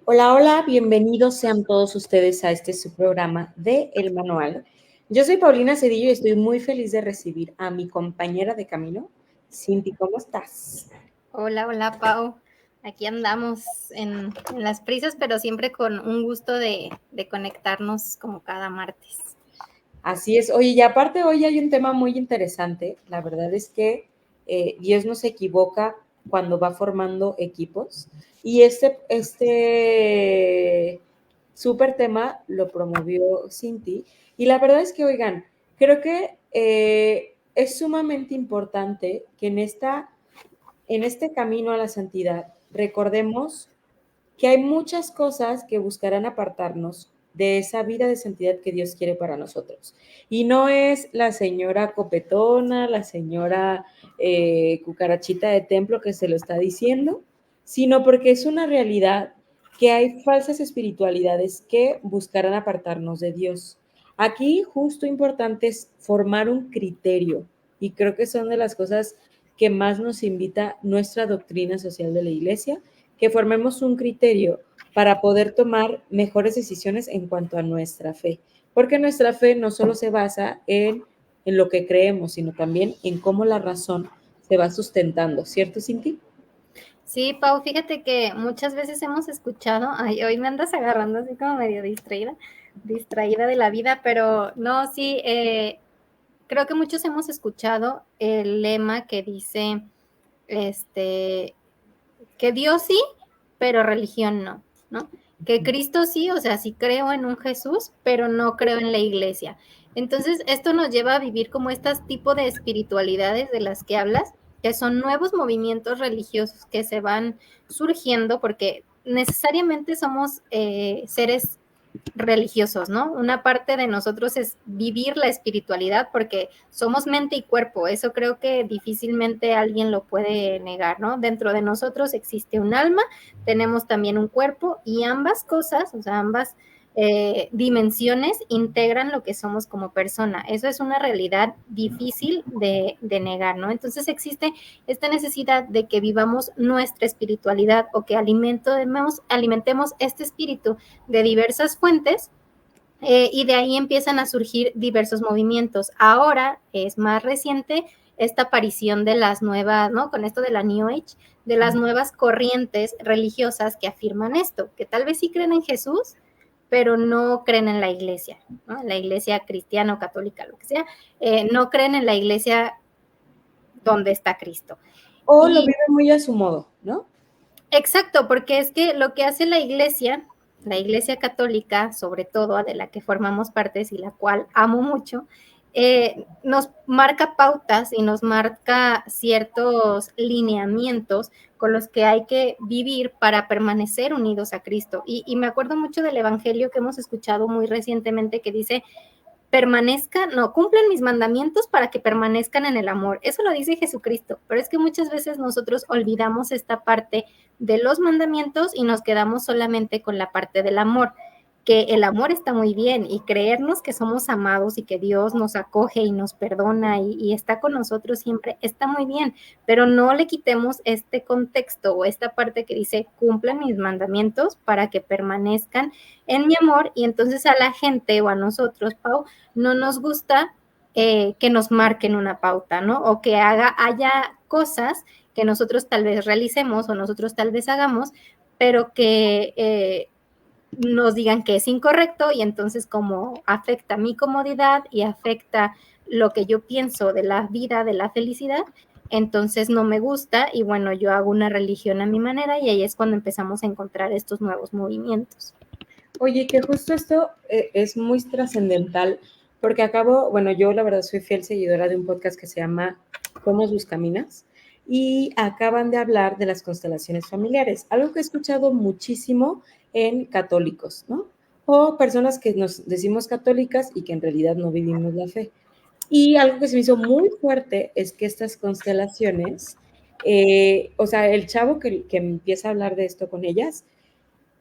Hola, hola, bienvenidos sean todos ustedes a este su programa de El Manual. Yo soy Paulina Cedillo y estoy muy feliz de recibir a mi compañera de camino, Cinti. ¿Cómo estás? Hola, hola Pau. Aquí andamos en las prisas, pero siempre con un gusto de conectarnos como cada martes. Así es. Oye, y aparte hoy hay un tema muy interesante. La verdad es que Dios no se equivoca cuando va formando equipos. Y este súper tema lo promovió Cinti. Y la verdad es que, oigan, creo que es sumamente importante que en este camino a la santidad recordemos que hay muchas cosas que buscarán apartarnos de esa vida de santidad que Dios quiere para nosotros. Y no es la señora copetona, la señora cucarachita de templo que se lo está diciendo, sino porque es una realidad que hay falsas espiritualidades que buscarán apartarnos de Dios. Aquí justo importante es formar un criterio y creo que son de las cosas que más nos invita nuestra doctrina social de la iglesia, que formemos un criterio para poder tomar mejores decisiones en cuanto a nuestra fe, porque nuestra fe no solo se basa en lo que creemos, sino también en cómo la razón se va sustentando, ¿cierto, Cinti? Sí, Pau, fíjate que muchas veces hemos escuchado, ay, hoy me andas agarrando así como medio distraída de la vida, pero no, sí, creo que muchos hemos escuchado el lema que dice, este, que Dios sí, pero religión no, ¿no? Que Cristo sí, o sea, sí creo en un Jesús, pero no creo en la iglesia. Entonces, esto nos lleva a vivir como estas tipo de espiritualidades de las que hablas, que son nuevos movimientos religiosos que se van surgiendo porque necesariamente somos seres religiosos, ¿no? Una parte de nosotros es vivir la espiritualidad porque somos mente y cuerpo, eso creo que difícilmente alguien lo puede negar, ¿no? Dentro de nosotros existe un alma, tenemos también un cuerpo y ambas cosas, o sea, ambas dimensiones integran lo que somos como persona. Eso es una realidad difícil de negar, ¿no? Entonces existe esta necesidad de que vivamos nuestra espiritualidad o que alimentemos este espíritu de diversas fuentes y de ahí empiezan a surgir diversos movimientos. Ahora es más reciente esta aparición de las nuevas, ¿no? Con esto de la New Age, de las nuevas corrientes religiosas que afirman esto, que tal vez sí creen en Jesús, pero no creen en la iglesia, ¿no? En la iglesia cristiana o católica, lo que sea, no creen en la iglesia donde está Cristo. O lo Y vive muy a su modo, ¿no? exacto, porque es que lo que hace la iglesia católica, sobre todo, de la que formamos partes y la cual amo mucho, nos marca pautas y nos marca ciertos lineamientos con los que hay que vivir para permanecer unidos a Cristo. Y me acuerdo mucho del Evangelio que hemos escuchado muy recientemente que dice, cumplan mis mandamientos para que permanezcan en el amor. Eso lo dice Jesucristo, pero es que muchas veces nosotros olvidamos esta parte de los mandamientos y nos quedamos solamente con la parte del amor, que el amor está muy bien y creernos que somos amados y que Dios nos acoge y nos perdona y está con nosotros siempre, está muy bien, pero no le quitemos este contexto o esta parte que dice, cumplan mis mandamientos para que permanezcan en mi amor y entonces a la gente o a nosotros, Pau, no nos gusta que nos marquen una pauta, ¿no? O que haya cosas que nosotros tal vez realicemos o nosotros tal vez hagamos, pero que nos digan que es incorrecto y entonces como afecta mi comodidad y afecta lo que yo pienso de la vida, de la felicidad, entonces no me gusta y bueno, yo hago una religión a mi manera y ahí es cuando empezamos a encontrar estos nuevos movimientos. Oye, que justo esto es muy trascendental, porque acabo, bueno, yo la verdad soy fiel seguidora de un podcast que se llama Somos Buscaminas, y acaban de hablar de las constelaciones familiares, algo que he escuchado muchísimo en católicos, ¿no? O personas que nos decimos católicas y que en realidad no vivimos la fe. Y algo que se me hizo muy fuerte es que estas constelaciones, o sea, el chavo que empieza a hablar de esto con ellas,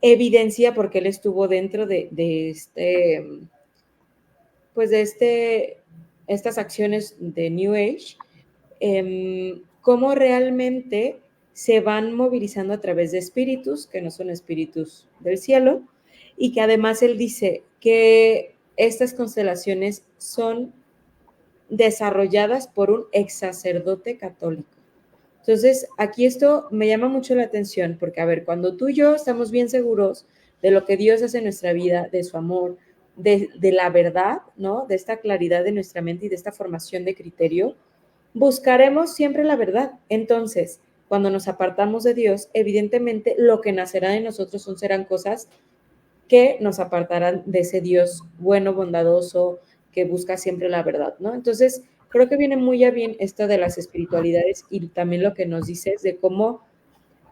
evidencia porque él estuvo dentro de este, pues de estas acciones de New Age, cómo realmente se van movilizando a través de espíritus, que no son espíritus del cielo, y que además él dice que estas constelaciones son desarrolladas por un ex sacerdote católico. Entonces, aquí esto me llama mucho la atención, porque, a ver, cuando tú y yo estamos bien seguros de lo que Dios hace en nuestra vida, de su amor, de la verdad, ¿no? De esta claridad de nuestra mente y de esta formación de criterio, buscaremos siempre la verdad. Entonces, cuando nos apartamos de Dios, evidentemente lo que nacerá de nosotros serán cosas que nos apartarán de ese Dios bueno, bondadoso, que busca siempre la verdad, ¿no? Entonces, creo que viene muy a bien esto de las espiritualidades y también lo que nos dices de cómo,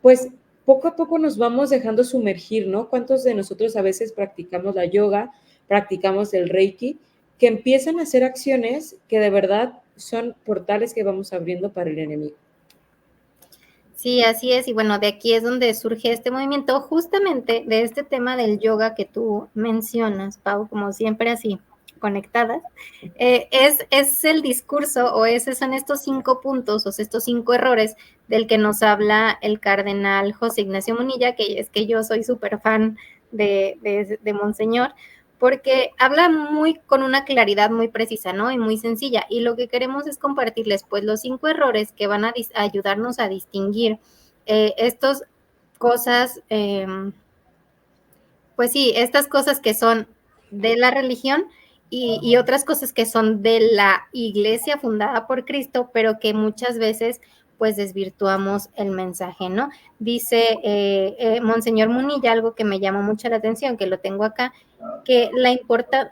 pues, poco a poco nos vamos dejando sumergir, ¿no? ¿Cuántos de nosotros a veces practicamos la yoga, practicamos el reiki, que empiezan a hacer acciones que de verdad son portales que vamos abriendo para el enemigo? Sí, así es. Y bueno, de aquí es donde surge este movimiento, justamente de este tema del yoga que tú mencionas, Pau, como siempre así, conectadas. Es el discurso o son estos 5 puntos o estos 5 errores del que nos habla el cardenal José Ignacio Munilla, que es que yo soy súper fan de Monseñor, porque habla con una claridad muy precisa, ¿no? Y muy sencilla. Y lo que queremos es compartirles, pues, los 5 errores que van a ayudarnos a distinguir estas cosas, pues sí, estas cosas que son de la religión y otras cosas que son de la iglesia fundada por Cristo, pero que muchas veces pues desvirtuamos el mensaje, ¿no? Dice Monseñor Munilla, algo que me llamó mucho la atención, que lo tengo acá, que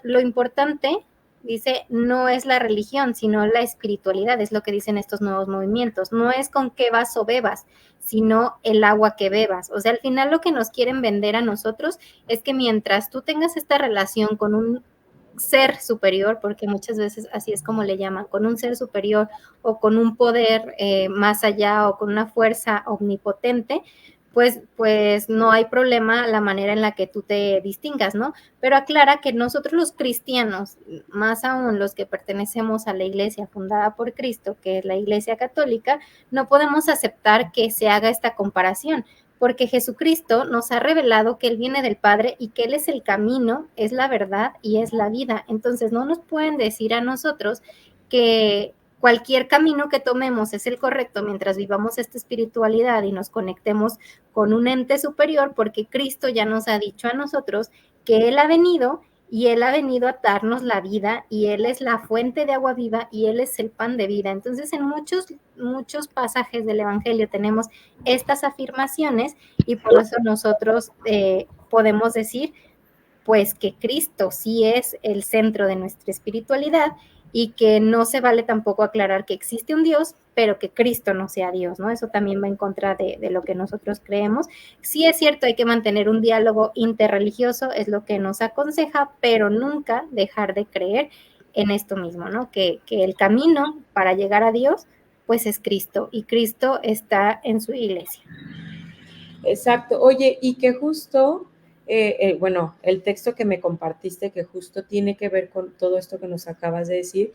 lo importante, dice, no es la religión, sino la espiritualidad, es lo que dicen estos nuevos movimientos. No es con qué vaso bebas, sino el agua que bebas. O sea, al final lo que nos quieren vender a nosotros es que mientras tú tengas esta relación con un ser superior, porque muchas veces así es como le llaman, con un ser superior o con un poder más allá o con una fuerza omnipotente, pues no hay problema la manera en la que tú te distingas, ¿no? Pero aclara que nosotros los cristianos, más aún los que pertenecemos a la iglesia fundada por Cristo, que es la iglesia católica, no podemos aceptar que se haga esta comparación, porque Jesucristo nos ha revelado que Él viene del Padre y que Él es el camino, es la verdad y es la vida. Entonces no nos pueden decir a nosotros que cualquier camino que tomemos es el correcto mientras vivamos esta espiritualidad y nos conectemos con un ente superior, porque Cristo ya nos ha dicho a nosotros que Él ha venido y Él ha venido a darnos la vida y Él es la fuente de agua viva y Él es el pan de vida. Entonces en muchos pasajes del Evangelio tenemos estas afirmaciones y por eso nosotros podemos decir pues que Cristo sí es el centro de nuestra espiritualidad y que no se vale tampoco aclarar que existe un Dios, pero que Cristo no sea Dios, ¿no? Eso también va en contra de lo que nosotros creemos. Sí es cierto, hay que mantener un diálogo interreligioso, es lo que nos aconseja, pero nunca dejar de creer en esto mismo, ¿no? Que el camino para llegar a Dios, pues es Cristo, y Cristo está en su iglesia. Exacto. Oye, y que justo, bueno, el texto que me compartiste, que justo tiene que ver con todo esto que nos acabas de decir,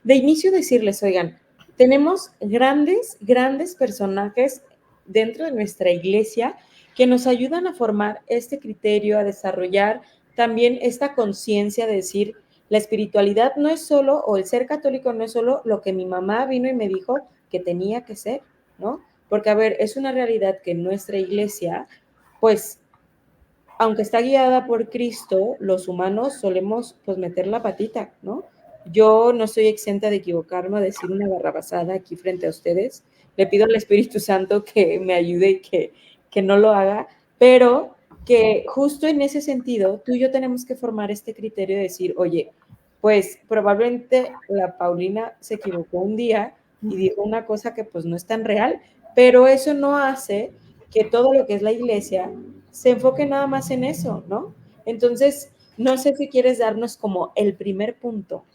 de inicio decirles, oigan, tenemos grandes personajes dentro de nuestra iglesia que nos ayudan a formar este criterio, a desarrollar también esta conciencia de decir, la espiritualidad no es solo, o el ser católico no es solo lo que mi mamá vino y me dijo que tenía que ser, ¿no? Porque, a ver, es una realidad que nuestra iglesia, pues, aunque está guiada por Cristo, los humanos solemos, pues, meter la patita, ¿no? Yo no estoy exenta de equivocarme, a decir una barrabasada aquí frente a ustedes. Le pido al Espíritu Santo que me ayude y que no lo haga, pero que justo en ese sentido, tú y yo tenemos que formar este criterio de decir, oye, pues probablemente la Paulina se equivocó un día y dijo una cosa que pues no es tan real, pero eso no hace que todo lo que es la iglesia se enfoque nada más en eso, ¿no? Entonces, no sé si quieres darnos como el primer punto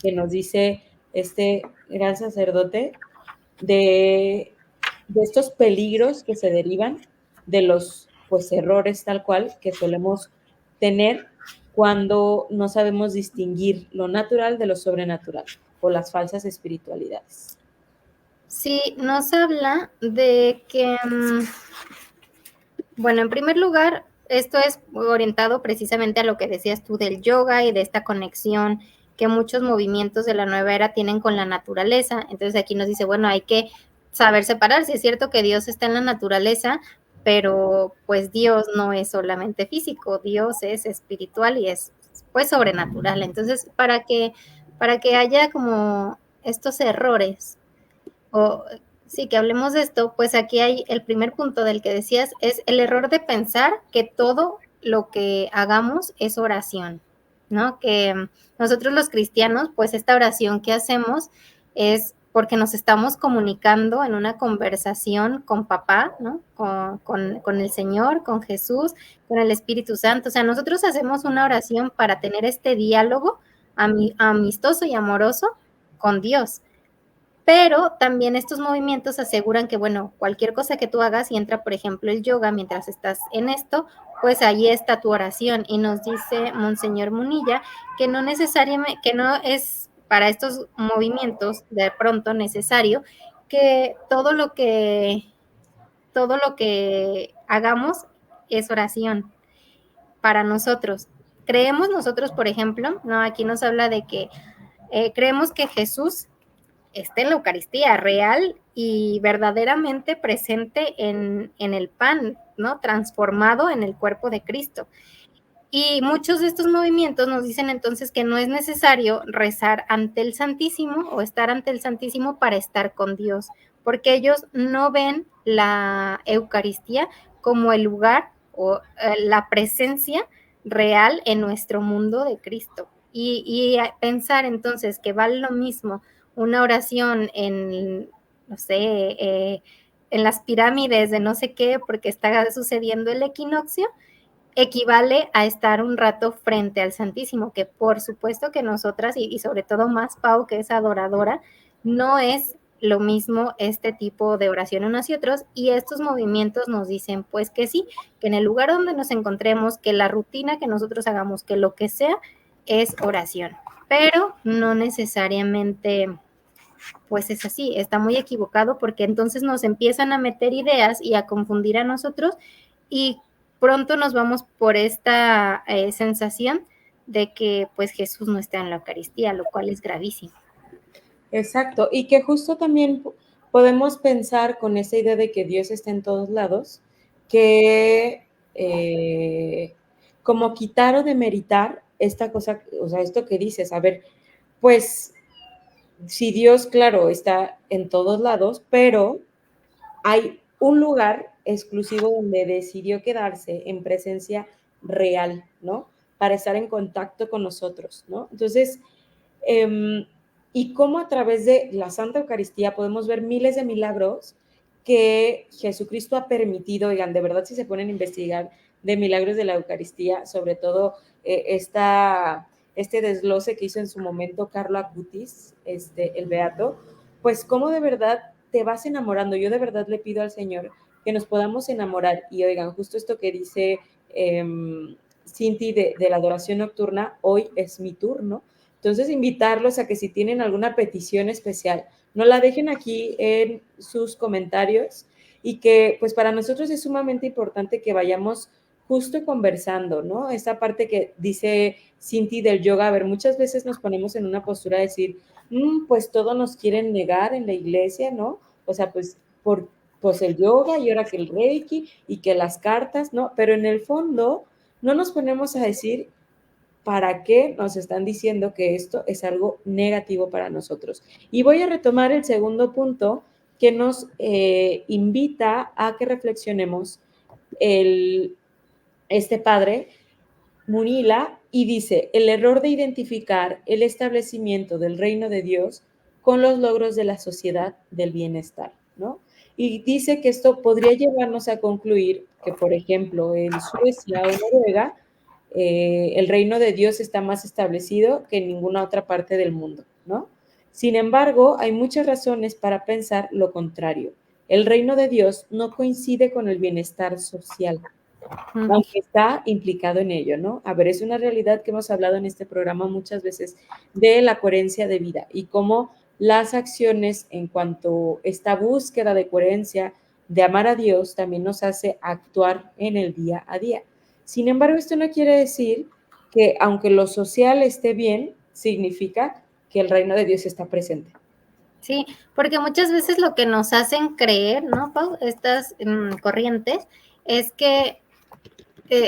que nos dice este gran sacerdote de estos peligros que se derivan de los pues errores tal cual que solemos tener cuando no sabemos distinguir lo natural de lo sobrenatural o las falsas espiritualidades. Sí, nos habla de que, bueno, en primer lugar, esto es orientado precisamente a lo que decías tú del yoga y de esta conexión que muchos movimientos de la nueva era tienen con la naturaleza. Entonces aquí nos dice, bueno, hay que saber separar. Sí es cierto que Dios está en la naturaleza, pero pues Dios no es solamente físico, Dios es espiritual y es pues sobrenatural. Entonces, para que haya como estos errores o sí, que hablemos de esto, pues aquí hay el primer punto del que decías, es el error de pensar que todo lo que hagamos es oración, ¿no? Que nosotros los cristianos, pues esta oración que hacemos es porque nos estamos comunicando en una conversación con papá, ¿no? Con el Señor, con Jesús, con el Espíritu Santo. O sea, nosotros hacemos una oración para tener este diálogo amistoso y amoroso con Dios. Pero también estos movimientos aseguran que, bueno, cualquier cosa que tú hagas y entra, por ejemplo, el yoga mientras estás en esto, pues ahí está tu oración. Y nos dice Monseñor Munilla que no necesariamente, que no es para estos movimientos de pronto necesario que todo lo que hagamos es oración para nosotros. Creemos nosotros, por ejemplo, no, aquí nos habla de que creemos que Jesús esté en la Eucaristía, real y verdaderamente presente en el pan, ¿no? Transformado en el cuerpo de Cristo. Y muchos de estos movimientos nos dicen entonces que no es necesario rezar ante el Santísimo o estar ante el Santísimo para estar con Dios, porque ellos no ven la Eucaristía como el lugar o la presencia real en nuestro mundo de Cristo. Y pensar entonces que vale lo mismo una oración en, no sé, en las pirámides de no sé qué, porque está sucediendo el equinoccio, equivale a estar un rato frente al Santísimo, que por supuesto que nosotras, y sobre todo más Pau, que es adoradora, no es lo mismo este tipo de oración unos y otros, y estos movimientos nos dicen pues que sí, que en el lugar donde nos encontremos, que la rutina que nosotros hagamos, que lo que sea, es oración, pero no necesariamente pues es así, está muy equivocado porque entonces nos empiezan a meter ideas y a confundir a nosotros y pronto nos vamos por esta sensación de que pues Jesús no está en la Eucaristía, lo cual es gravísimo. Exacto, y que justo también podemos pensar con esa idea de que Dios está en todos lados, que como quitar o demeritar esta cosa, o sea, esto que dices, a ver, pues si Dios, claro, está en todos lados, pero hay un lugar exclusivo donde decidió quedarse en presencia real, ¿no? Para estar en contacto con nosotros, ¿no? Entonces, y cómo a través de la Santa Eucaristía podemos ver miles de milagros que Jesucristo ha permitido, oigan, de verdad si se ponen a investigar de milagros de la Eucaristía, sobre todo este desglose que hizo en su momento Carlo Acutis, el Beato, pues cómo de verdad te vas enamorando. Yo de verdad le pido al Señor que nos podamos enamorar. Y oigan, justo esto que dice Cinti de la adoración nocturna, hoy es mi turno. Entonces, invitarlos a que si tienen alguna petición especial, no la dejen aquí en sus comentarios y que pues para nosotros es sumamente importante que vayamos justo conversando, ¿no? Esta parte que dice Cinti del yoga, a ver, muchas veces nos ponemos en una postura de decir, pues todo nos quieren negar en la iglesia, ¿no? O sea, pues el yoga y ahora que el reiki y que las cartas, ¿no? Pero en el fondo no nos ponemos a decir para qué nos están diciendo que esto es algo negativo para nosotros. Y voy a retomar el segundo punto que nos invita a que reflexionemos este padre Munila y dice, el error de identificar el establecimiento del reino de Dios con los logros de la sociedad del bienestar, ¿no? Y dice que esto podría llevarnos a concluir que, por ejemplo, en Suecia o Noruega, el reino de Dios está más establecido que en ninguna otra parte del mundo, ¿no? Sin embargo, hay muchas razones para pensar lo contrario. El reino de Dios no coincide con el bienestar social, aunque está implicado en ello, ¿no? A ver, es una realidad que hemos hablado en este programa muchas veces de la coherencia de vida y cómo las acciones en cuanto a esta búsqueda de coherencia, de amar a Dios, también nos hace actuar en el día a día. Sin embargo, esto no quiere decir que aunque lo social esté bien, significa que el reino de Dios está presente. Sí, porque muchas veces lo que nos hacen creer, ¿no, Pau? Estas corrientes, es que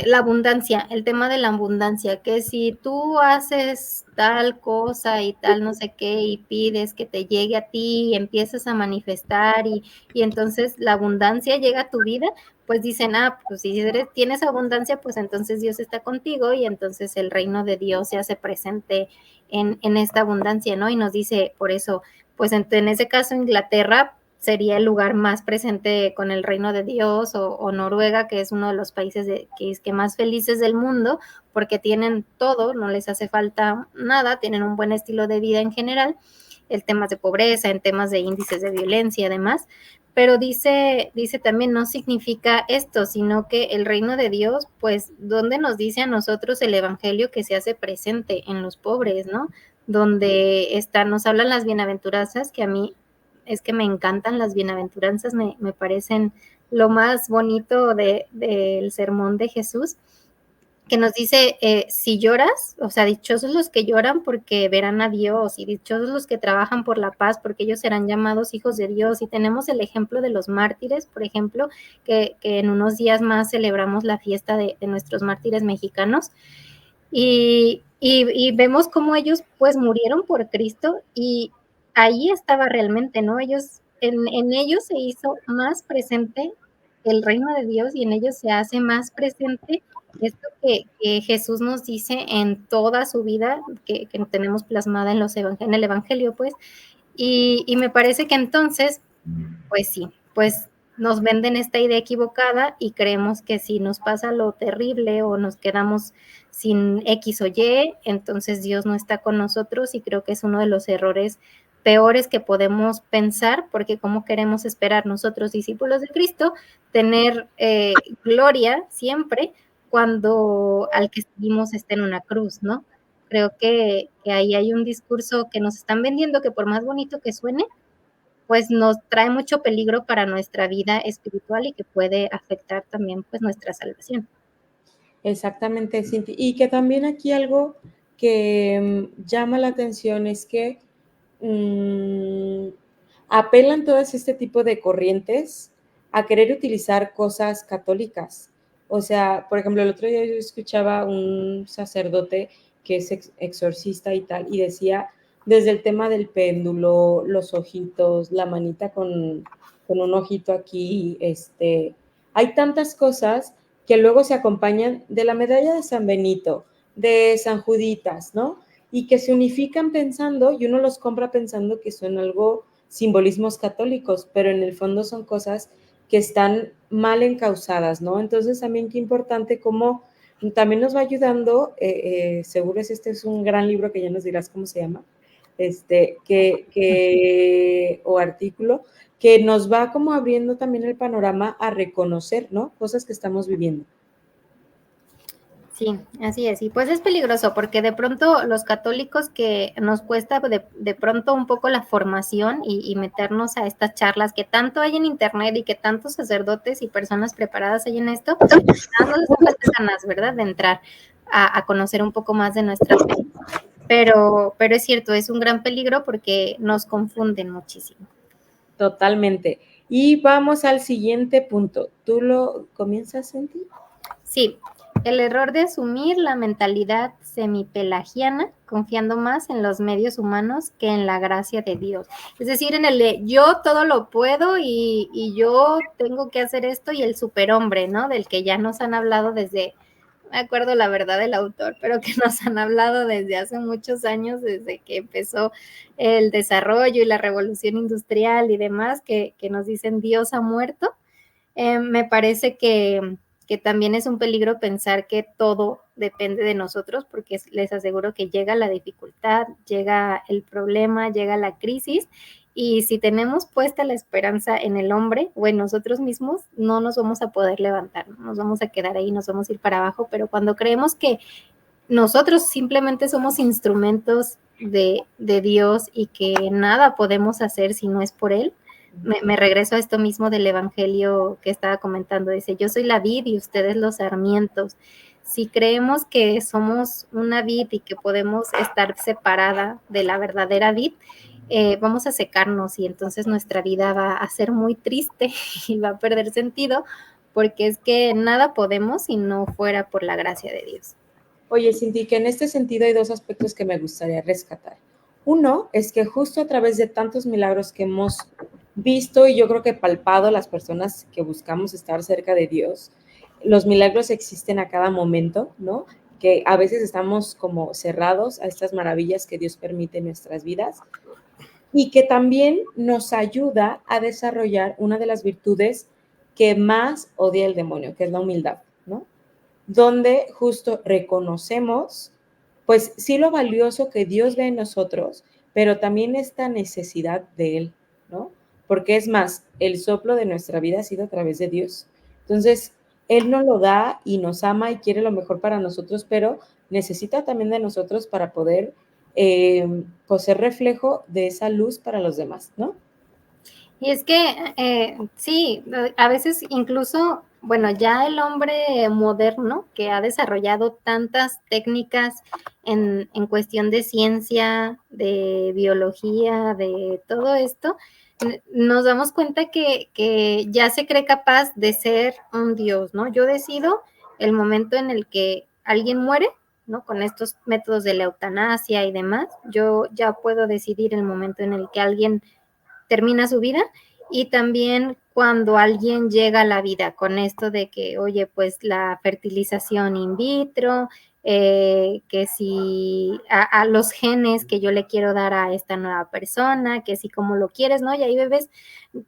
la abundancia, el tema de la abundancia, que si tú haces tal cosa y tal no sé qué y pides que te llegue a ti y empiezas a manifestar y entonces la abundancia llega a tu vida, pues dicen, pues si tienes abundancia, pues entonces Dios está contigo y entonces el reino de Dios se hace presente en esta abundancia, ¿no? Y nos dice, por eso, pues en ese caso Inglaterra sería el lugar más presente con el reino de Dios, o Noruega, que es uno de los países que más felices del mundo, porque tienen todo, no les hace falta nada, tienen un buen estilo de vida en general, en temas de pobreza, en temas de índices de violencia y demás, pero dice también no significa esto, sino que el reino de Dios, pues, ¿dónde nos dice a nosotros el evangelio que se hace presente? En los pobres, ¿no? Donde nos hablan las bienaventuranzas, que a mí es que me encantan las bienaventuranzas, me parecen lo más bonito del sermón de Jesús, que nos dice, si lloras, o sea, dichosos los que lloran porque verán a Dios, y dichosos los que trabajan por la paz porque ellos serán llamados hijos de Dios. Y tenemos el ejemplo de los mártires, por ejemplo, que en unos días más celebramos la fiesta de nuestros mártires mexicanos, y vemos cómo ellos pues murieron por Cristo, y ahí estaba realmente, ¿no? En ellos se hizo más presente el reino de Dios, y en ellos se hace más presente esto que Jesús nos dice en toda su vida, que tenemos plasmada en el Evangelio, pues, y me parece que entonces, pues sí, pues nos venden esta idea equivocada y creemos que si nos pasa lo terrible o nos quedamos sin X o Y, entonces Dios no está con nosotros, y creo que es uno de los errores peores que podemos pensar, porque cómo queremos esperar nosotros, discípulos de Cristo, tener gloria siempre cuando al que seguimos está en una cruz, ¿no? Creo que ahí hay un discurso que nos están vendiendo que por más bonito que suene, pues nos trae mucho peligro para nuestra vida espiritual y que puede afectar también pues nuestra salvación. Exactamente, Cinti. Y que también aquí algo que llama la atención es que apelan todas este tipo de corrientes a querer utilizar cosas católicas. O sea, por ejemplo, el otro día yo escuchaba un sacerdote que es exorcista y tal, y decía desde el tema del péndulo, los ojitos, la manita con un ojito aquí, hay tantas cosas que luego se acompañan de la medalla de San Benito, de San Juditas, ¿no? Y que se unifican pensando, y uno los compra pensando que son algo simbolismos católicos, pero en el fondo son cosas que están mal encausadas, ¿no? Entonces también qué importante cómo también nos va ayudando, seguro este es un gran libro que ya nos dirás cómo se llama, o artículo, que nos va como abriendo también el panorama a reconocer, ¿no? Cosas que estamos viviendo. Sí, así es. Y pues es peligroso porque de pronto los católicos, que nos cuesta de pronto un poco la formación y meternos a estas charlas que tanto hay en internet y que tantos sacerdotes y personas preparadas hay en esto, dándoles falta ganas, ¿verdad? De entrar a conocer un poco más de nuestra fe. Pero es cierto, es un gran peligro porque nos confunden muchísimo. Totalmente. Y vamos al siguiente punto. ¿Tú lo comienzas, Cinti? Sí, el error de asumir la mentalidad semipelagiana, confiando más en los medios humanos que en la gracia de Dios. Es decir, en el de yo todo lo puedo y yo tengo que hacer esto, y el superhombre, ¿no? Del que ya nos han hablado desde, no me acuerdo la verdad del autor, pero que nos han hablado desde hace muchos años, desde que empezó el desarrollo y la revolución industrial y demás, que nos dicen Dios ha muerto. Me parece que también es un peligro pensar que todo depende de nosotros, porque les aseguro que llega la dificultad, llega el problema, llega la crisis, y si tenemos puesta la esperanza en el hombre o en nosotros mismos, no nos vamos a poder levantar, nos vamos a quedar ahí, nos vamos a ir para abajo. Pero cuando creemos que nosotros simplemente somos instrumentos de Dios y que nada podemos hacer si no es por Él. Me regreso a esto mismo del Evangelio que estaba comentando, dice, yo soy la vid y ustedes los sarmientos. Si creemos que somos una vid y que podemos estar separada de la verdadera vid, vamos a secarnos y entonces nuestra vida va a ser muy triste y va a perder sentido, porque es que nada podemos si no fuera por la gracia de Dios. Oye, Cindy, que en este sentido hay dos aspectos que me gustaría rescatar. Uno es que justo a través de tantos milagros que hemos visto y yo creo que palpado las personas que buscamos estar cerca de Dios, los milagros existen a cada momento, ¿no? Que a veces estamos como cerrados a estas maravillas que Dios permite en nuestras vidas y que también nos ayuda a desarrollar una de las virtudes que más odia el demonio, que es la humildad, ¿no? Donde justo reconocemos, pues sí lo valioso que Dios ve en nosotros, pero también esta necesidad de Él, ¿no? Porque es más, el soplo de nuestra vida ha sido a través de Dios. Entonces, Él nos lo da y nos ama y quiere lo mejor para nosotros, pero necesita también de nosotros para poder pues, ser reflejo de esa luz para los demás, ¿no? Y es que sí, a veces incluso, bueno, ya el hombre moderno que ha desarrollado tantas técnicas en cuestión de ciencia, de biología, de todo esto, nos damos cuenta que ya se cree capaz de ser un dios, ¿no? Yo decido el momento en el que alguien muere, ¿no? Con estos métodos de la eutanasia y demás, yo ya puedo decidir el momento en el que alguien termina su vida y también cuando alguien llega a la vida con esto de que, oye, pues la fertilización in vitro, que si a los genes que yo le quiero dar a esta nueva persona, que si como lo quieres, ¿no? Y ahí bebés,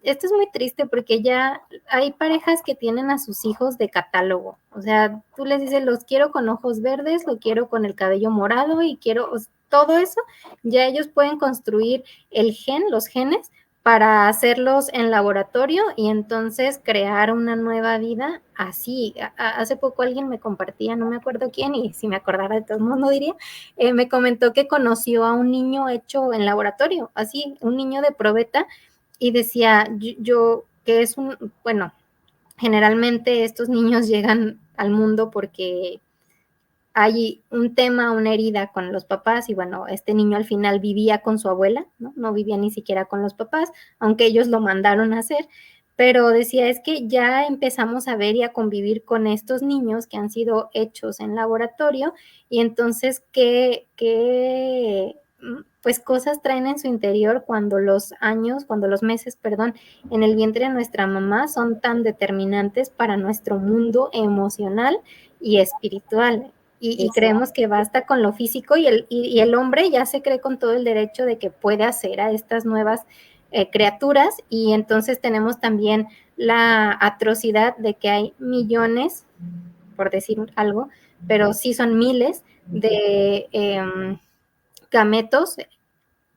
esto es muy triste porque ya hay parejas que tienen a sus hijos de catálogo, o sea, tú les dices, los quiero con ojos verdes, lo quiero con el cabello morado y quiero todo eso, ya ellos pueden construir el gen, los genes, para hacerlos en laboratorio y entonces crear una nueva vida así. Hace poco alguien me compartía, no me acuerdo quién, y si me acordara de todo el mundo diría, me comentó que conoció a un niño hecho en laboratorio, así, un niño de probeta, y decía, yo que es un, bueno, generalmente estos niños llegan al mundo porque hay un tema, una herida con los papás y bueno, este niño al final vivía con su abuela, ¿no? No vivía ni siquiera con los papás, aunque ellos lo mandaron a hacer, pero decía, es que ya empezamos a ver y a convivir con estos niños que han sido hechos en laboratorio y entonces, pues cosas traen en su interior cuando los años, cuando los meses, perdón, en el vientre de nuestra mamá son tan determinantes para nuestro mundo emocional y espiritual y creemos que basta con lo físico y el hombre ya se cree con todo el derecho de que puede hacer a estas nuevas criaturas y entonces tenemos también la atrocidad de que hay millones, por decir algo, pero sí son miles de gametos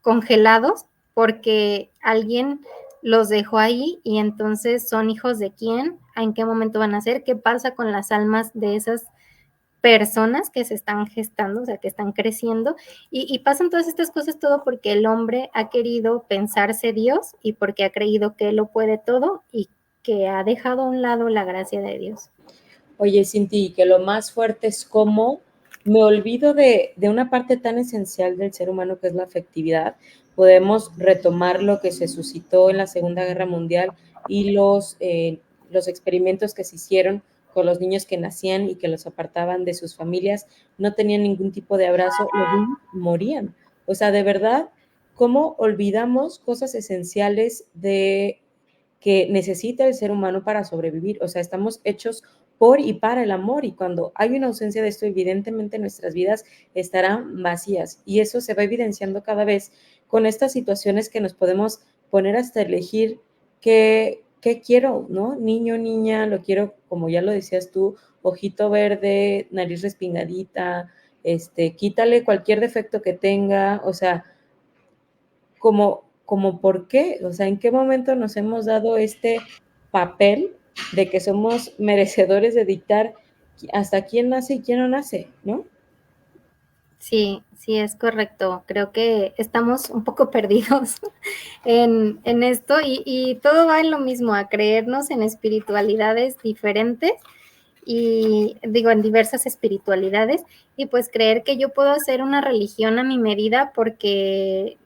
congelados porque alguien los dejó ahí y entonces son hijos de quién, en qué momento van a ser, qué pasa con las almas de esas personas que se están gestando, o sea, que están creciendo, y pasan todas estas cosas todo porque el hombre ha querido pensarse Dios y porque ha creído que él lo puede todo y que ha dejado a un lado la gracia de Dios. Oye, Cinti, que lo más fuerte es cómo me olvido de una parte tan esencial del ser humano que es la afectividad. Podemos retomar lo que se suscitó en la Segunda Guerra Mundial y los experimentos que se hicieron con los niños que nacían y que los apartaban de sus familias, no tenían ningún tipo de abrazo, los niños morían. O sea, de verdad, ¿cómo olvidamos cosas esenciales de que necesita el ser humano para sobrevivir? O sea, estamos hechos por y para el amor y cuando hay una ausencia de esto, evidentemente nuestras vidas estarán vacías y eso se va evidenciando cada vez con estas situaciones que nos podemos poner hasta elegir qué quiero, ¿no? Niño, niña, lo quiero, como ya lo decías tú, ojito verde, nariz respingadita, quítale cualquier defecto que tenga, o sea, como por qué, o sea, en qué momento nos hemos dado este papel de que somos merecedores de dictar hasta quién nace y quién no nace, ¿no? Sí, sí, es correcto. Creo que estamos un poco perdidos en esto y todo va en lo mismo, a creernos en espiritualidades diferentes y digo, en diversas espiritualidades y pues creer que yo puedo hacer una religión a mi medida porque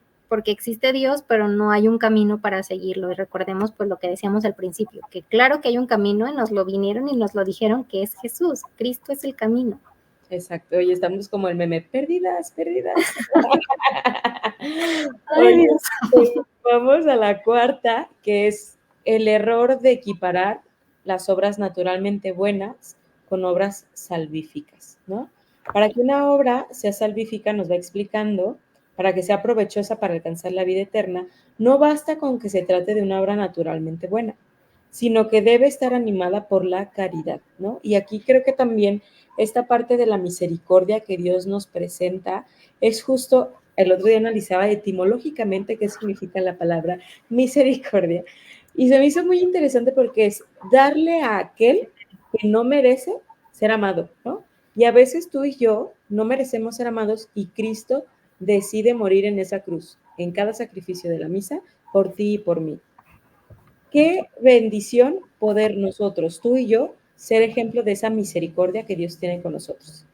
existe Dios, pero no hay un camino para seguirlo. Y recordemos pues lo que decíamos al principio, que claro que hay un camino y nos lo vinieron y nos lo dijeron que es Jesús, Cristo es el camino. Exacto, oye, estamos como el meme, perdidas, perdidas. Ay, Oye, Dios. pues, vamos a la cuarta, que es el error de equiparar las obras naturalmente buenas con obras salvíficas, ¿no? Para que una obra sea salvífica, nos va explicando, para que sea provechosa para alcanzar la vida eterna, no basta con que se trate de una obra naturalmente buena, sino que debe estar animada por la caridad, ¿no? Y aquí creo que también esta parte de la misericordia que Dios nos presenta es justo, el otro día analizaba etimológicamente qué significa la palabra misericordia. Y se me hizo muy interesante porque es darle a aquel que no merece ser amado, ¿no? Y a veces tú y yo no merecemos ser amados y Cristo decide morir en esa cruz, en cada sacrificio de la misa, por ti y por mí. Qué bendición poder nosotros, tú y yo, ser ejemplo de esa misericordia que Dios tiene con nosotros.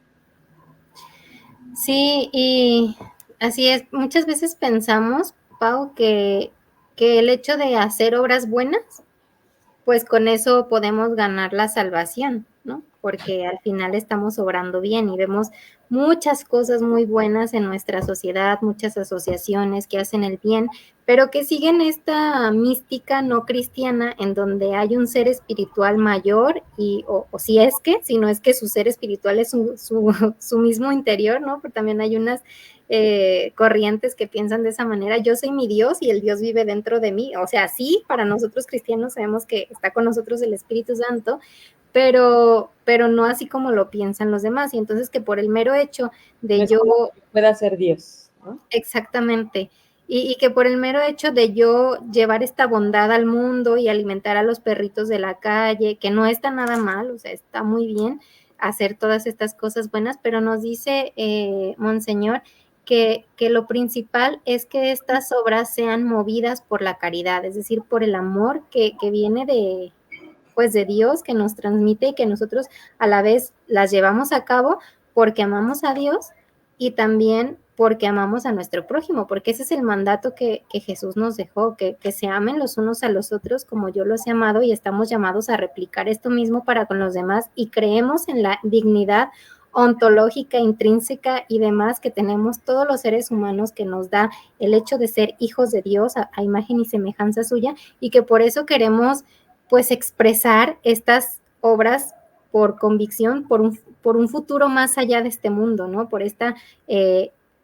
Sí, y así es. Muchas veces pensamos, Pau, que el hecho de hacer obras buenas, pues con eso podemos ganar la salvación, ¿no? Porque al final estamos obrando bien y vemos muchas cosas muy buenas en nuestra sociedad, muchas asociaciones que hacen el bien, pero que siguen esta mística no cristiana en donde hay un ser espiritual mayor o si no es que su ser espiritual es su mismo interior, ¿no? Porque también hay unas corrientes que piensan de esa manera, yo soy mi Dios y el Dios vive dentro de mí, o sea, sí, para nosotros cristianos sabemos que está con nosotros el Espíritu Santo, pero no así como lo piensan los demás, y entonces que por el mero hecho No de es yo, como que pueda ser Dios, ¿no? exactamente, y que por el mero hecho de yo llevar esta bondad al mundo y alimentar a los perritos de la calle, que no está nada mal, o sea, está muy bien hacer todas estas cosas buenas, pero nos dice Monseñor que lo principal es que estas obras sean movidas por la caridad, es decir, por el amor que viene pues de Dios, que nos transmite y que nosotros a la vez las llevamos a cabo porque amamos a Dios y también porque amamos a nuestro prójimo, porque ese es el mandato que Jesús nos dejó, que se amen los unos a los otros como yo los he amado y estamos llamados a replicar esto mismo para con los demás y creemos en la dignidad ontológica, intrínseca y demás que tenemos todos los seres humanos que nos da el hecho de ser hijos de Dios a imagen y semejanza suya y que por eso queremos pues expresar estas obras por convicción, por un futuro más allá de este mundo, ¿no? Por esta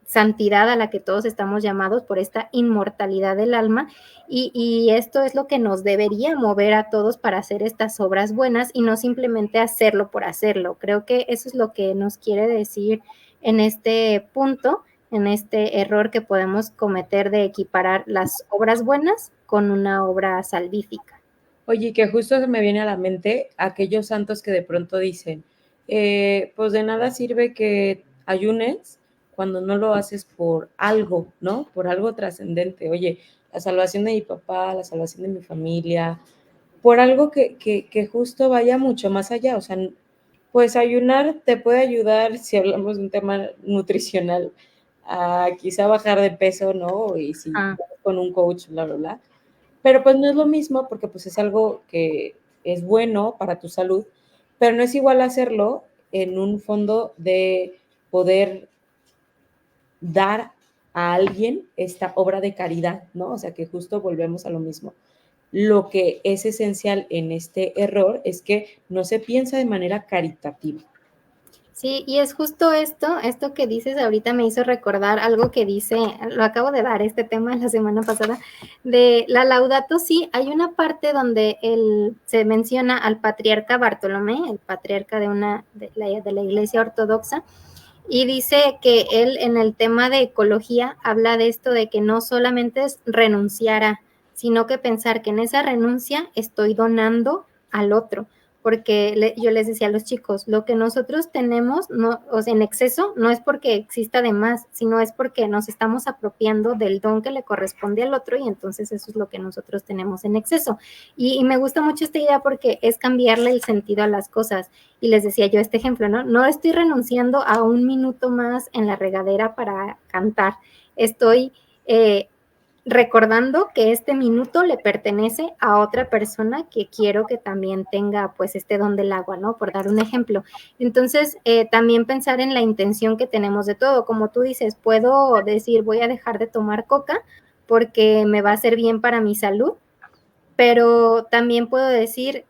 santidad a la que todos estamos llamados, por esta inmortalidad del alma, y esto es lo que nos debería mover a todos para hacer estas obras buenas y no simplemente hacerlo por hacerlo. Creo que eso es lo que nos quiere decir en este punto, en este error que podemos cometer de equiparar las obras buenas con una obra salvífica. Oye, que justo se me viene a la mente aquellos santos que de pronto dicen, pues de nada sirve que ayunes cuando no lo haces por algo, ¿no? Por algo trascendente. Oye, la salvación de mi papá, la salvación de mi familia, por algo que justo vaya mucho más allá. O sea, pues ayunar te puede ayudar, si hablamos de un tema nutricional, a quizá bajar de peso, ¿no? Y si Ah. con un coach, bla, bla, bla. Pero pues no es lo mismo porque pues es algo que es bueno para tu salud, pero no es igual hacerlo en un fondo de poder dar a alguien esta obra de caridad, ¿no? O sea que justo volvemos a lo mismo. Lo que es esencial en este error es que no se piensa de manera caritativa. Sí, y es justo esto que dices ahorita me hizo recordar algo que dice, lo acabo de dar este tema la semana pasada, de la Laudato Si, hay una parte donde se menciona al patriarca Bartolomé, el patriarca de la Iglesia Ortodoxa, y dice que él en el tema de ecología habla de esto de que no solamente es renunciar a, sino que pensar que en esa renuncia estoy donando al otro, porque yo les decía a los chicos, lo que nosotros tenemos, no, o sea, en exceso, no es porque exista de más, sino es porque nos estamos apropiando del don que le corresponde al otro y entonces eso es lo que nosotros tenemos en exceso. Y me gusta mucho esta idea porque es cambiarle el sentido a las cosas. Y les decía yo este ejemplo, ¿no? No estoy renunciando a un minuto más en la regadera para cantar, estoy recordando que este minuto le pertenece a otra persona que quiero que también tenga pues este don del agua, ¿no? Por dar un ejemplo. Entonces, también pensar en la intención que tenemos de todo. Como tú dices, puedo decir voy a dejar de tomar coca porque me va a hacer bien para mi salud, pero también puedo decir,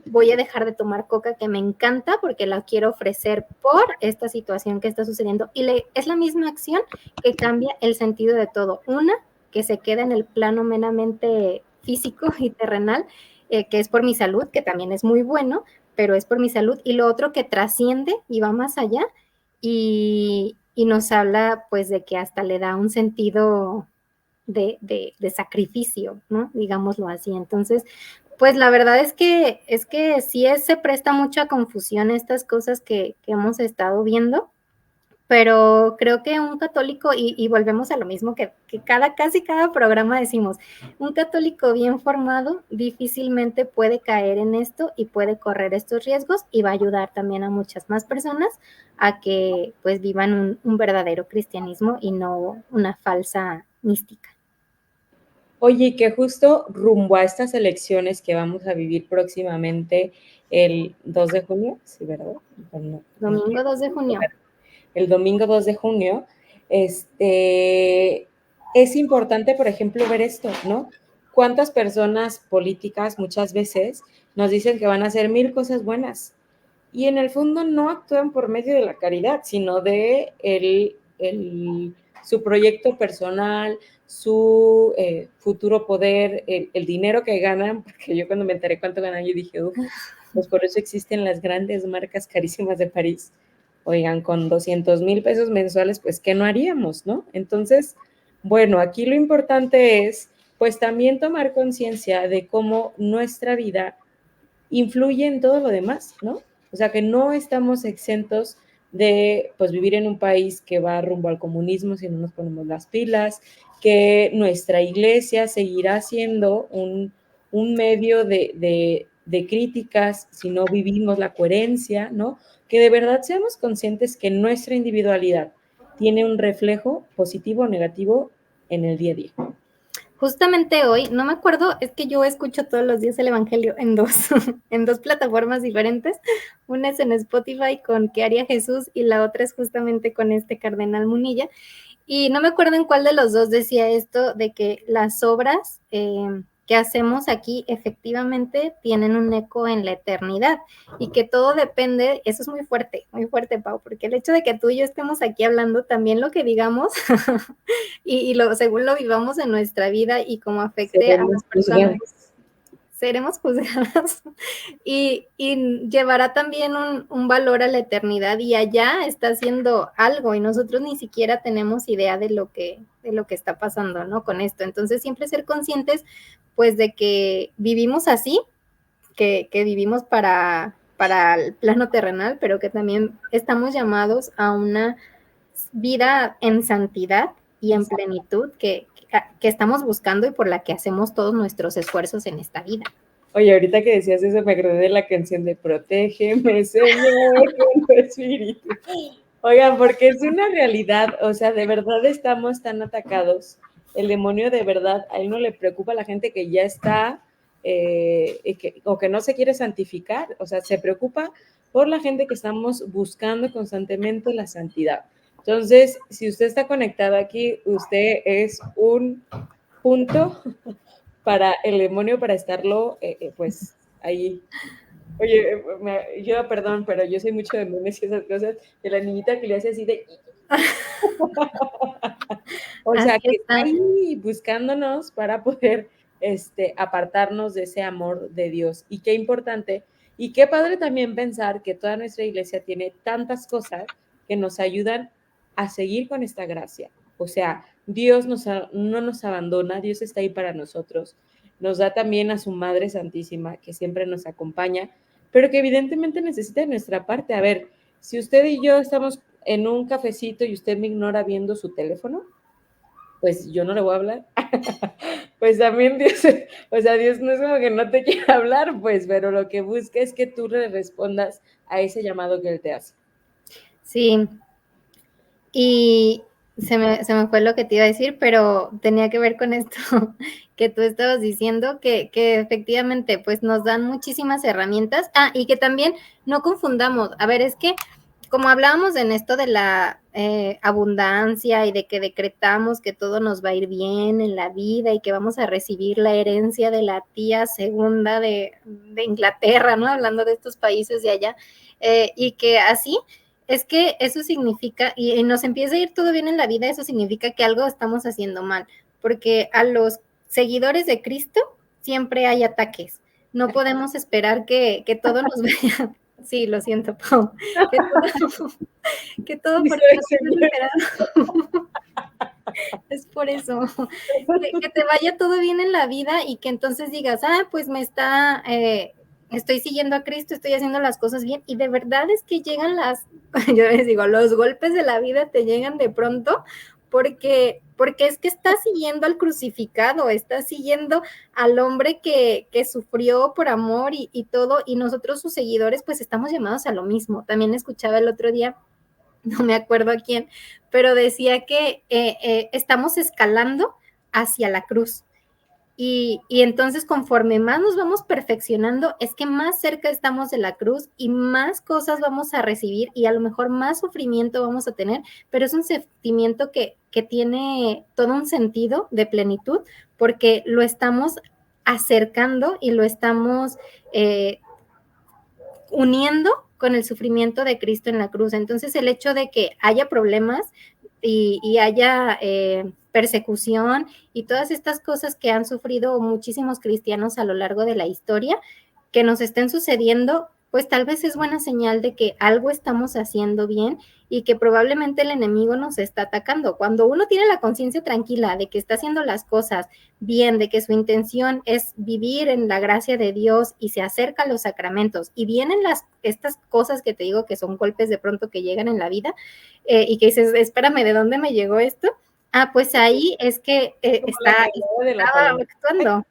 voy a dejar de tomar coca que me encanta porque la quiero ofrecer por esta situación que está sucediendo. Y es la misma acción que cambia el sentido de todo. Una, que se queda en el plano meramente físico y terrenal, que es por mi salud, que también es muy bueno, pero es por mi salud. Y lo otro que trasciende y va más allá y nos habla pues de que hasta le da un sentido de sacrificio, ¿no? Digámoslo así. Entonces, pues la verdad es que sí se presta mucha confusión estas cosas que hemos estado viendo, pero creo que un católico, y volvemos a lo mismo que casi cada programa decimos, un católico bien formado difícilmente puede caer en esto y puede correr estos riesgos y va a ayudar también a muchas más personas a que pues vivan un verdadero cristianismo y no una falsa mística. Oye, que justo rumbo a estas elecciones que vamos a vivir próximamente el 2 de junio, ¿sí, verdad? No, Domingo 2 de junio. el domingo 2 de junio, es importante, por ejemplo, ver esto, ¿no? ¿Cuántas personas políticas muchas veces nos dicen que van a hacer 1000 cosas buenas? Y en el fondo no actúan por medio de la caridad, sino de su proyecto personal, su futuro poder, el dinero que ganan, porque yo cuando me enteré cuánto ganan, yo dije, uff, pues por eso existen las grandes marcas carísimas de París. Oigan, con 200,000 pesos mensuales, pues, ¿qué no haríamos, no? Entonces, bueno, aquí lo importante es, pues, también tomar conciencia de cómo nuestra vida influye en todo lo demás, ¿no? O sea, que no estamos exentos de pues vivir en un país que va rumbo al comunismo si no nos ponemos las pilas, que nuestra iglesia seguirá siendo un medio de críticas si no vivimos la coherencia, ¿no? Que de verdad seamos conscientes que nuestra individualidad tiene un reflejo positivo o negativo en el día a día. Justamente hoy, no me acuerdo, es que yo escucho todos los días el Evangelio en dos, en dos plataformas diferentes. Una es en Spotify con ¿Qué haría Jesús? Y la otra es justamente con este Cardenal Munilla. Y no me acuerdo en cuál de los dos decía esto, de que las obras que hacemos aquí efectivamente tienen un eco en la eternidad y que todo depende, eso es muy fuerte, Pau, porque el hecho de que tú y yo estemos aquí hablando, también lo que digamos según lo vivamos en nuestra vida y cómo afecte a las personas, seremos juzgadas y llevará también un valor a la eternidad y allá está haciendo algo y nosotros ni siquiera tenemos idea de lo que está pasando, ¿no? Con esto. Entonces siempre ser conscientes pues de que vivimos así, que vivimos para el plano terrenal, pero que también estamos llamados a una vida en santidad y en plenitud que estamos buscando y por la que hacemos todos nuestros esfuerzos en esta vida. Oye, ahorita que decías eso, me acordé de la canción de Protégeme, Señor, con tu espíritu. Oigan, porque es una realidad, o sea, de verdad estamos tan atacados. El demonio de verdad, a él no le preocupa a la gente que ya está o que no se quiere santificar, o sea, se preocupa por la gente que estamos buscando constantemente la santidad. Entonces, si usted está conectado aquí, usted es un punto para el demonio, para estarlo, pues, ahí. Oye, yo, perdón, pero yo soy mucho de memes y esas cosas, de la niñita que le hace así de... o sea, que está ahí buscándonos para poder apartarnos de ese amor de Dios. Y qué importante, y qué padre también pensar que toda nuestra iglesia tiene tantas cosas que nos ayudan a seguir con esta gracia. O sea, Dios no nos abandona, Dios está ahí para nosotros. Nos da también a su Madre Santísima, que siempre nos acompaña, pero que evidentemente necesita de nuestra parte. A ver, si usted y yo estamos en un cafecito y usted me ignora viendo su teléfono, pues yo no le voy a hablar. Pues también Dios, o sea, Dios no es como que no te quiera hablar, pues, pero lo que busca es que tú le respondas a ese llamado que Él te hace. Sí, y se me fue lo que te iba a decir, pero tenía que ver con esto que tú estabas diciendo, que efectivamente pues nos dan muchísimas herramientas. Ah, y que también no confundamos, a ver, es que como hablábamos en esto de la abundancia y de que decretamos que todo nos va a ir bien en la vida y que vamos a recibir la herencia de la tía segunda de Inglaterra, ¿no? Hablando de estos países de allá, y que así es que eso significa, y nos empieza a ir todo bien en la vida, eso significa que algo estamos haciendo mal, porque a los seguidores de Cristo siempre hay ataques. No podemos esperar que todo nos vaya. Sí, lo siento, Pau. Que todo, que todo porque no tienes esperado. Es por eso. Que te vaya todo bien en la vida y que entonces digas, ah, pues estoy siguiendo a Cristo, estoy haciendo las cosas bien. Y de verdad es que llegan yo les digo, los golpes de la vida te llegan de pronto porque es que estás siguiendo al crucificado, estás siguiendo al hombre que sufrió por amor y todo, y nosotros sus seguidores pues estamos llamados a lo mismo. También escuchaba el otro día, no me acuerdo a quién, pero decía que estamos escalando hacia la cruz. Y entonces conforme más nos vamos perfeccionando, es que más cerca estamos de la cruz y más cosas vamos a recibir y a lo mejor más sufrimiento vamos a tener, pero es un sentimiento que tiene todo un sentido de plenitud porque lo estamos acercando y lo estamos uniendo con el sufrimiento de Cristo en la cruz. Entonces el hecho de que haya problemas y haya persecución y todas estas cosas que han sufrido muchísimos cristianos a lo largo de la historia, que nos estén sucediendo, pues tal vez es buena señal de que algo estamos haciendo bien y que probablemente el enemigo nos está atacando. Cuando uno tiene la conciencia tranquila de que está haciendo las cosas bien, de que su intención es vivir en la gracia de Dios y se acerca a los sacramentos y vienen estas cosas que te digo que son golpes de pronto que llegan en la vida y que dices, espérame, ¿de dónde me llegó esto? Ah, pues ahí es que estaba actuando.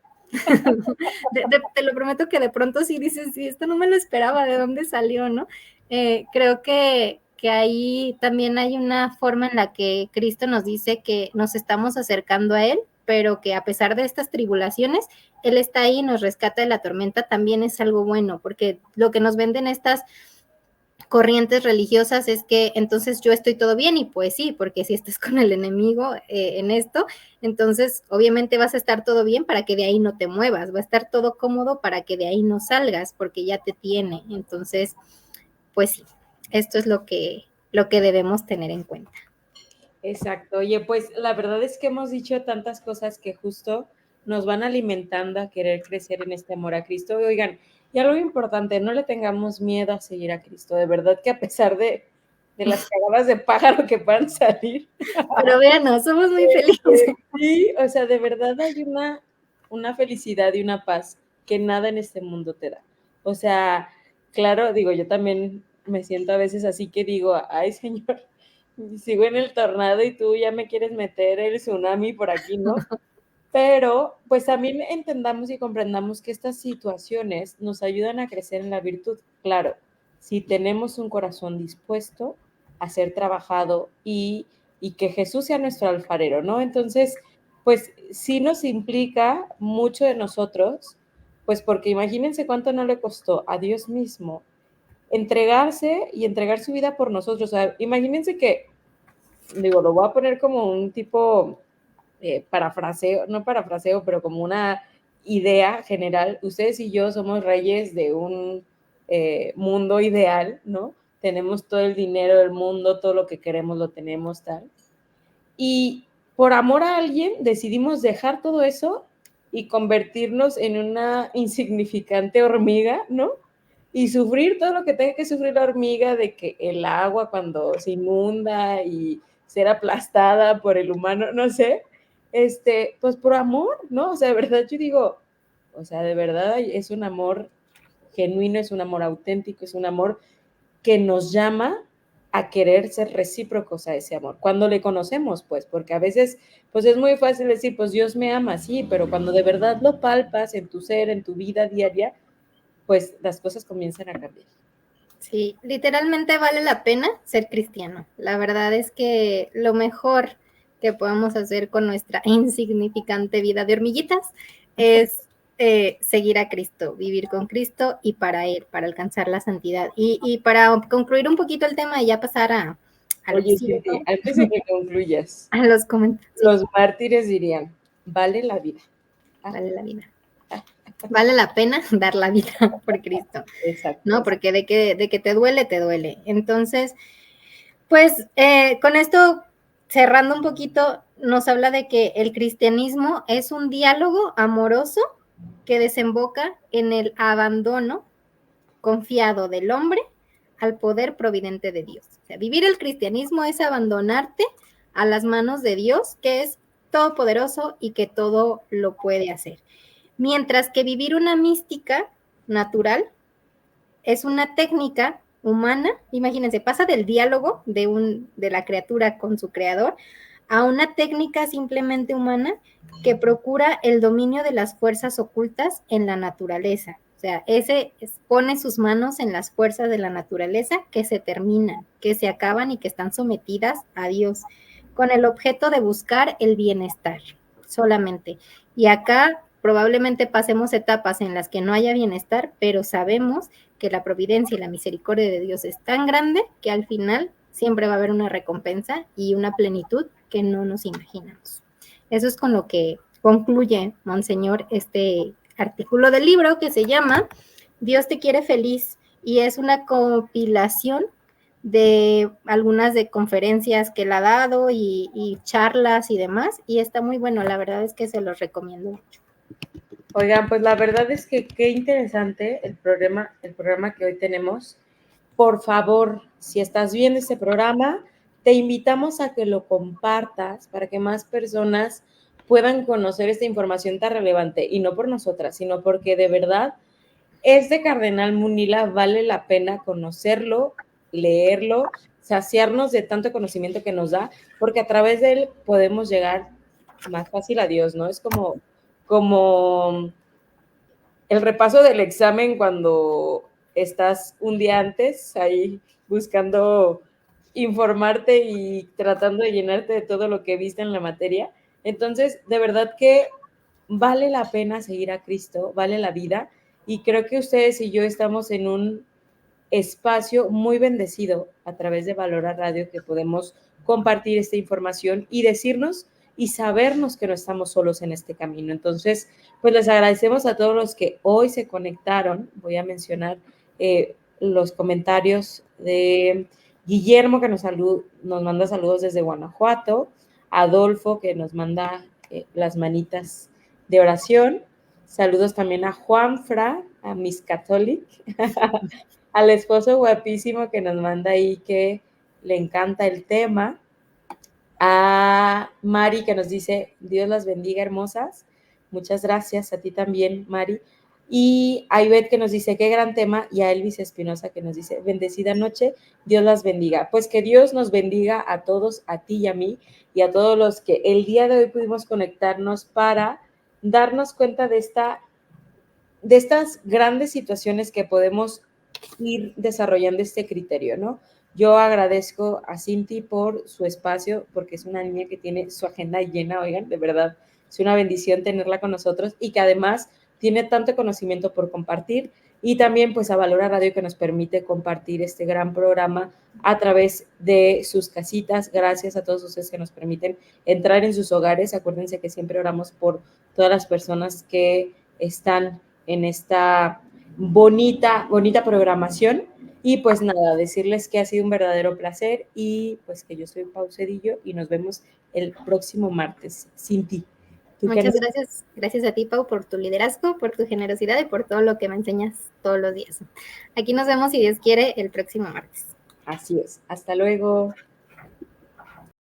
Te lo prometo que de pronto sí dices, sí, esto no me lo esperaba, ¿de dónde salió, no? Creo que ahí también hay una forma en la que Cristo nos dice que nos estamos acercando a Él, pero que a pesar de estas tribulaciones, Él está ahí y nos rescata de la tormenta, también es algo bueno, porque lo que nos venden estas corrientes religiosas es que entonces yo estoy todo bien y pues sí, porque si estás con el enemigo en esto, entonces obviamente vas a estar todo bien para que de ahí no te muevas, va a estar todo cómodo para que de ahí no salgas porque ya te tiene. Entonces, pues sí, esto es lo que debemos tener en cuenta. Exacto. Oye, pues la verdad es que hemos dicho tantas cosas que justo nos van alimentando a querer crecer en este amor a Cristo. Oigan, y algo importante, no le tengamos miedo a seguir a Cristo. De verdad que a pesar de las cagadas de pájaro que puedan salir. Pero véanos, somos muy felices. Sí, o sea, de verdad hay una felicidad y una paz que nada en este mundo te da. O sea, claro, digo, yo también me siento a veces así que digo, ay, Señor, sigo en el tornado y tú ya me quieres meter el tsunami por aquí, ¿no? Pero pues también entendamos y comprendamos que estas situaciones nos ayudan a crecer en la virtud. Claro, si tenemos un corazón dispuesto a ser trabajado y que Jesús sea nuestro alfarero, ¿no? Entonces, pues sí nos implica mucho de nosotros, pues porque imagínense cuánto no le costó a Dios mismo entregarse y entregar su vida por nosotros. O sea, imagínense que, digo, lo voy a poner como un tipo parafraseo, no parafraseo, pero como una idea general. Ustedes y yo somos reyes de un mundo ideal, ¿no? Tenemos todo el dinero del mundo, todo lo que queremos lo tenemos, tal. Y por amor a alguien decidimos dejar todo eso y convertirnos en una insignificante hormiga, ¿no? Y sufrir todo lo que tenga que sufrir la hormiga, de que el agua cuando se inunda y ser aplastada por el humano, no sé, pues por amor, ¿no? O sea, de verdad yo digo, o sea, de verdad es un amor genuino, es un amor auténtico, es un amor que nos llama a querer ser recíprocos a ese amor, cuando le conocemos, pues, porque a veces, pues es muy fácil decir, pues Dios me ama, sí, pero cuando de verdad lo palpas en tu ser, en tu vida diaria, pues las cosas comienzan a cambiar. Sí, literalmente vale la pena ser cristiano. La verdad es que lo mejor que podemos hacer con nuestra insignificante vida de hormiguitas es seguir a Cristo, vivir con Cristo y para Él, para alcanzar la santidad. Y para concluir un poquito el tema y ya pasar a lo que Oye, sigue, Cindy, antes de que concluyas, a los comentarios. Sí, los mártires dirían, vale la vida. vale la vida. Vale la pena dar la vida por Cristo. Exacto. ¿No? Porque de que te duele, te duele. Entonces, pues con esto, cerrando un poquito, nos habla de que el cristianismo es un diálogo amoroso que desemboca en el abandono confiado del hombre al poder providente de Dios. O sea, vivir el cristianismo es abandonarte a las manos de Dios, que es todopoderoso y que todo lo puede hacer. Mientras que vivir una mística natural es una técnica humana, imagínense, pasa del diálogo de la criatura con su creador a una técnica simplemente humana que procura el dominio de las fuerzas ocultas en la naturaleza. O sea, pone sus manos en las fuerzas de la naturaleza que se terminan, que se acaban y que están sometidas a Dios, con el objeto de buscar el bienestar solamente. Y acá probablemente pasemos etapas en las que no haya bienestar, pero sabemos que la providencia y la misericordia de Dios es tan grande que al final siempre va a haber una recompensa y una plenitud que no nos imaginamos. Eso es con lo que concluye, Monseñor, este artículo del libro que se llama Dios te quiere feliz, y es una compilación de algunas de conferencias que él ha dado y charlas y demás, y está muy bueno, la verdad es que se los recomiendo mucho. Oigan, pues la verdad es que qué interesante el programa que hoy tenemos. Por favor, si estás viendo este programa, te invitamos a que lo compartas para que más personas puedan conocer esta información tan relevante, y no por nosotras, sino porque de verdad este cardenal Munila vale la pena conocerlo, leerlo, saciarnos de tanto conocimiento que nos da, porque a través de él podemos llegar más fácil a Dios, ¿no? Es como el repaso del examen cuando estás un día antes ahí buscando informarte y tratando de llenarte de todo lo que viste en la materia. Entonces, de verdad que vale la pena seguir a Cristo, vale la vida, y creo que ustedes y yo estamos en un espacio muy bendecido a través de Valora Radio, que podemos compartir esta información y decirnos y sabernos que no estamos solos en este camino. Entonces, pues les agradecemos a todos los que hoy se conectaron. Voy a mencionar los comentarios de Guillermo, que nos manda saludos desde Guanajuato, Adolfo, que nos manda las manitas de oración. Saludos también a Juanfra, a Miss Catholic, al esposo guapísimo que nos manda ahí que le encanta el tema, a Mari que nos dice, Dios las bendiga, hermosas. Muchas gracias, a ti también, Mari. Y a Ivette que nos dice, qué gran tema, y a Elvis Espinosa que nos dice, bendecida noche, Dios las bendiga. Pues que Dios nos bendiga a todos, a ti y a mí, y a todos los que el día de hoy pudimos conectarnos para darnos cuenta de estas grandes situaciones que podemos ir desarrollando este criterio, ¿no? Yo agradezco a Cinti por su espacio, porque es una niña que tiene su agenda llena, oigan, de verdad, es una bendición tenerla con nosotros, y que además tiene tanto conocimiento por compartir, y también pues a Valora Radio, que nos permite compartir este gran programa a través de sus casitas. Gracias a todos ustedes que nos permiten entrar en sus hogares. Acuérdense que siempre oramos por todas las personas que están en esta bonita programación. Y pues nada, decirles que ha sido un verdadero placer, y pues que yo soy Pau Cedillo y nos vemos el próximo martes. Cinti. Muchas gracias. Gracias a ti, Pau, por tu liderazgo, por tu generosidad y por todo lo que me enseñas todos los días. Aquí nos vemos, si Dios quiere, el próximo martes. Así es. Hasta luego.